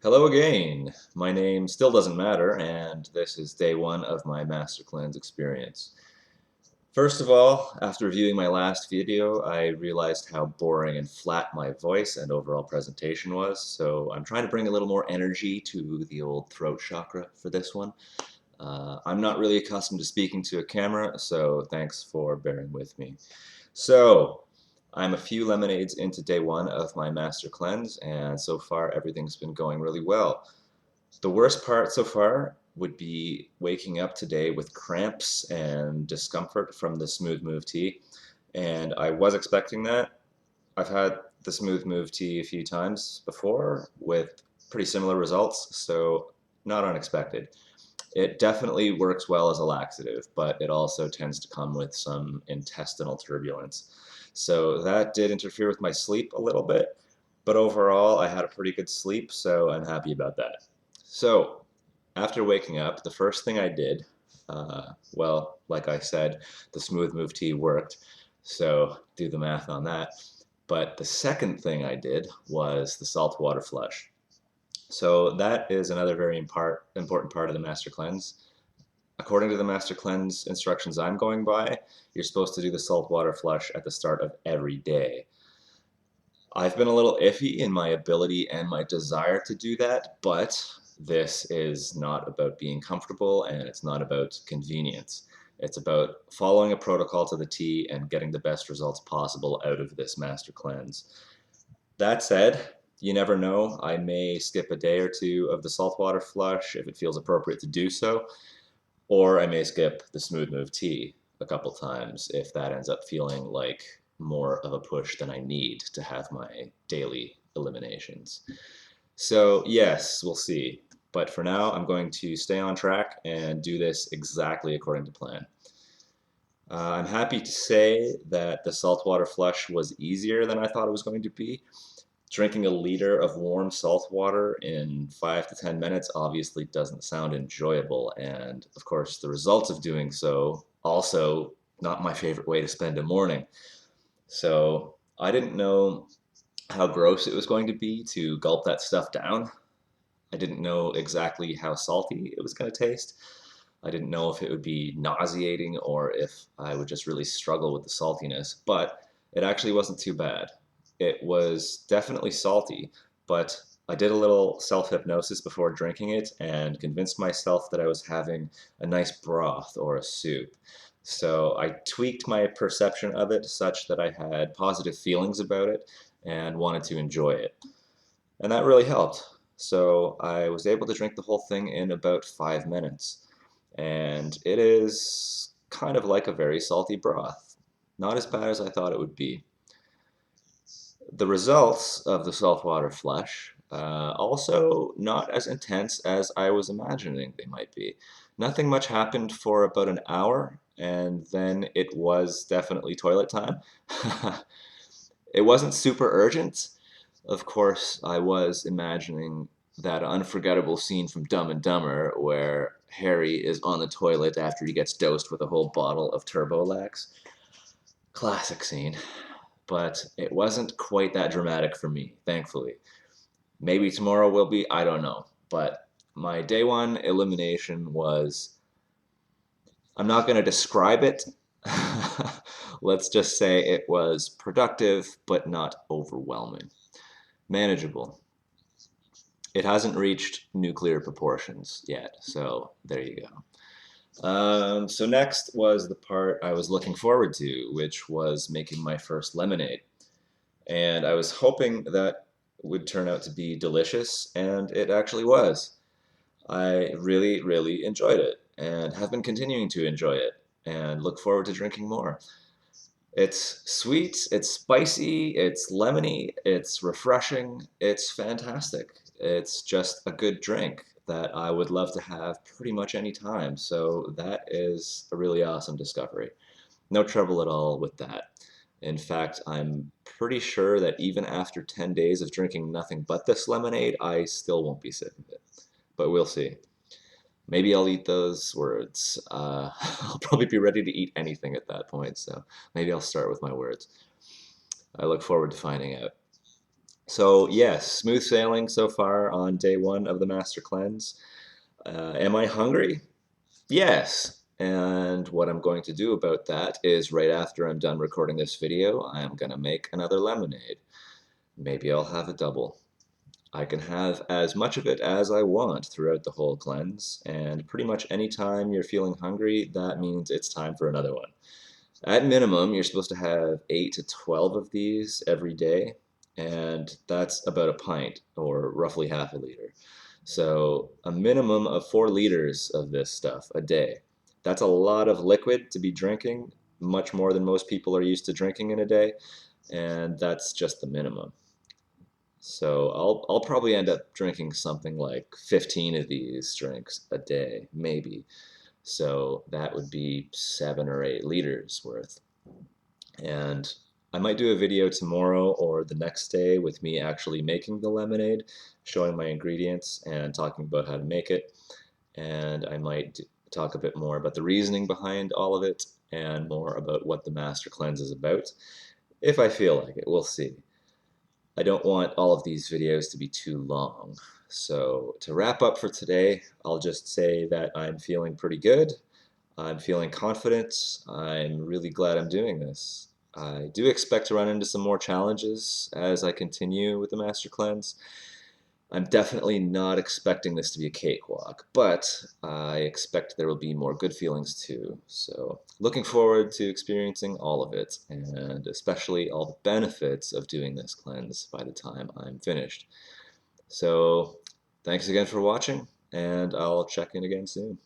Hello again. My name still doesn't matter, and this is day one of my Master Cleanse experience. First of all, after viewing my last video, I realized how boring and flat my voice and overall presentation was, so I'm trying to bring a little more energy to the old throat chakra for this one. I'm not really accustomed to speaking to a camera, so thanks for bearing with me. So, I'm a few lemonades into day one of my Master Cleanse, and so far everything's been going really well. The worst part so far would be waking up today with cramps and discomfort from the Smooth Move tea, and I was expecting that. I've had the Smooth Move tea a few times before with pretty similar results, so not unexpected. It definitely works well as a laxative, but it also tends to come with some intestinal turbulence. So that did interfere with my sleep a little bit, but overall I had a pretty good sleep, so I'm happy about that. So after waking up, the first thing I did, well, like I said, the Smooth Move tea worked, so do the math on that. But the second thing I did was the salt water flush. So that is another very important part of the Master Cleanse. According to the Master Cleanse instructions I'm going by, you're supposed to do the salt water flush at the start of every day. I've been a little iffy in my ability and my desire to do that, but this is not about being comfortable and it's not about convenience. It's about following a protocol to the T and getting the best results possible out of this Master Cleanse. That said, you never know. I may skip a day or two of the saltwater flush if it feels appropriate to do so, or I may skip the Smooth Move tea a couple times if that ends up feeling like more of a push than I need to have my daily eliminations. So, yes, we'll see. But for now, I'm going to stay on track and do this exactly according to plan. I'm happy to say that the saltwater flush was easier than I thought it was going to be. Drinking a liter of warm salt water in 5 to 10 minutes obviously doesn't sound enjoyable, and of course, the results of doing so also not my favorite way to spend a morning. So I didn't know how gross it was going to be to gulp that stuff down. I didn't know exactly how salty it was going to taste. I didn't know if it would be nauseating or if I would just really struggle with the saltiness, but it actually wasn't too bad. It was definitely salty, but I did a little self hypnosis before drinking it and convinced myself that I was having a nice broth or a soup. So I tweaked my perception of it such that I had positive feelings about it and wanted to enjoy it. And that really helped. So I was able to drink the whole thing in about 5 minutes. And it is kind of like a very salty broth. Not as bad as I thought it would be. The results of the saltwater flush also not as intense as I was imagining they might be. Nothing much happened for about an hour, and then it was definitely toilet time. It wasn't super urgent. Of course, I was imagining that unforgettable scene from Dumb and Dumber where Harry is on the toilet after he gets dosed with a whole bottle of Turbolax. Classic scene. But it wasn't quite that dramatic for me, thankfully. Maybe tomorrow will be, I don't know. But my day one elimination was, I'm not going to describe it. Let's just say it was productive, but not overwhelming. Manageable. It hasn't reached nuclear proportions yet, so there you go. So next was the part I was looking forward to, which was making my first lemonade. And I was hoping that would turn out to be delicious, and it actually was. I really, really enjoyed it, and have been continuing to enjoy it, and look forward to drinking more. It's sweet, it's spicy, it's lemony, it's refreshing, it's fantastic. It's just a good drink that I would love to have pretty much any time. So that is a really awesome discovery. No trouble at all with that. In fact, I'm pretty sure that even after 10 days of drinking nothing but this lemonade, I still won't be sick of it. But we'll see. Maybe I'll eat those words. I'll probably be ready to eat anything at that point, so maybe I'll start with my words. I look forward to finding out. So yes, smooth sailing so far on day one of the Master Cleanse. Am I hungry? Yes. And what I'm going to do about that is right after I'm done recording this video, I am going to make another lemonade. Maybe I'll have a double. I can have as much of it as I want throughout the whole cleanse, and pretty much any time you're feeling hungry, that means it's time for another one. At minimum, you're supposed to have 8 to 12 of these every day, and that's about a pint, or roughly half a liter. So a minimum of 4 liters of this stuff a day. That's a lot of liquid to be drinking, much more than most people are used to drinking in a day, and that's just the minimum. So I'll probably end up drinking something like 15 of these drinks a day, maybe. So that would be 7 or 8 liters worth. And I might do a video tomorrow or the next day with me actually making the lemonade, showing my ingredients and talking about how to make it. And I might talk a bit more about the reasoning behind all of it and more about what the Master Cleanse is about. If I feel like it, we'll see. I don't want all of these videos to be too long. So to wrap up for today, I'll just say that I'm feeling pretty good. I'm feeling confident. I'm really glad I'm doing this. I do expect to run into some more challenges as I continue with the Master Cleanse. I'm definitely not expecting this to be a cakewalk, but I expect there will be more good feelings too. So, looking forward to experiencing all of it, and especially all the benefits of doing this cleanse by the time I'm finished. So, thanks again for watching, and I'll check in again soon.